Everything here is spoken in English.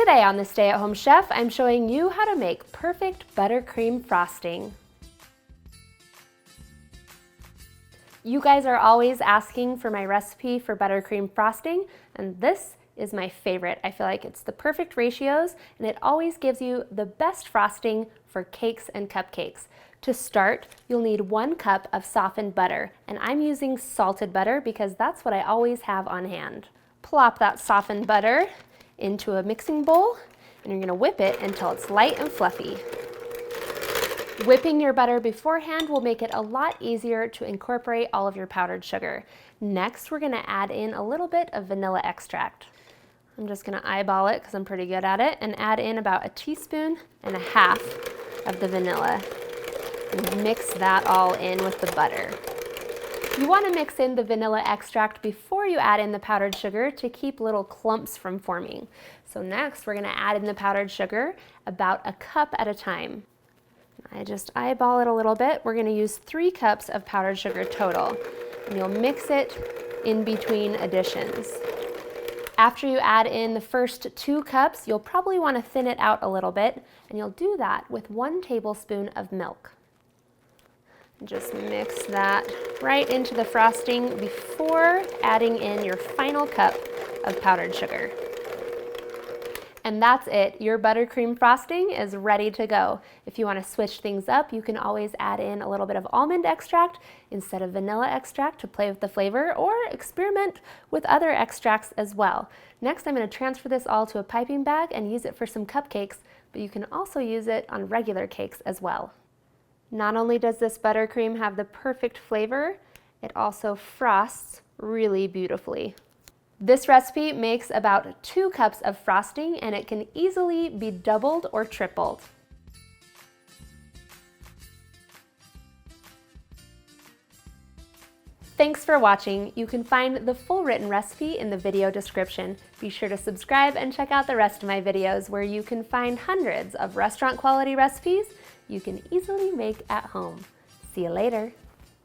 Today on the Stay at Home Chef, I'm showing you how to make perfect buttercream frosting. You guys are always asking for my recipe for buttercream frosting, and this is my favorite. I feel like it's the perfect ratios, and it always gives you the best frosting for cakes and cupcakes. To start, you'll need 1 cup of softened butter, and I'm using salted butter because that's what I always have on hand. Plop that softened butter into a mixing bowl, and you're gonna whip it until it's light and fluffy. Whipping your butter beforehand will make it a lot easier to incorporate all of your powdered sugar. Next, we're gonna add in a little bit of vanilla extract. I'm just gonna eyeball it because I'm pretty good at it, and add in about 1.5 teaspoons of the vanilla. And mix that all in with the butter. You want to mix in the vanilla extract before you add in the powdered sugar to keep little clumps from forming. So next, we're going to add in the powdered sugar about 1 cup at a time. I just eyeball it a little bit. We're going to use 3 cups of powdered sugar total, and you'll mix it in between additions. After you add in the first 2 cups, you'll probably want to thin it out a little bit, and you'll do that with 1 tablespoon of milk. Just mix that right into the frosting before adding in your final cup of powdered sugar. And that's it. Your buttercream frosting is ready to go. If you want to switch things up, you can always add in a little bit of almond extract instead of vanilla extract to play with the flavor, or experiment with other extracts as well. Next, I'm going to transfer this all to a piping bag and use it for some cupcakes, but you can also use it on regular cakes as well. Not only does this buttercream have the perfect flavor, it also frosts really beautifully. This recipe makes about 2 cups of frosting, and it can easily be doubled or tripled. Thanks for watching. You can find the full written recipe in the video description. Be sure to subscribe and check out the rest of my videos where you can find hundreds of restaurant quality recipes you can easily make at home. See you later.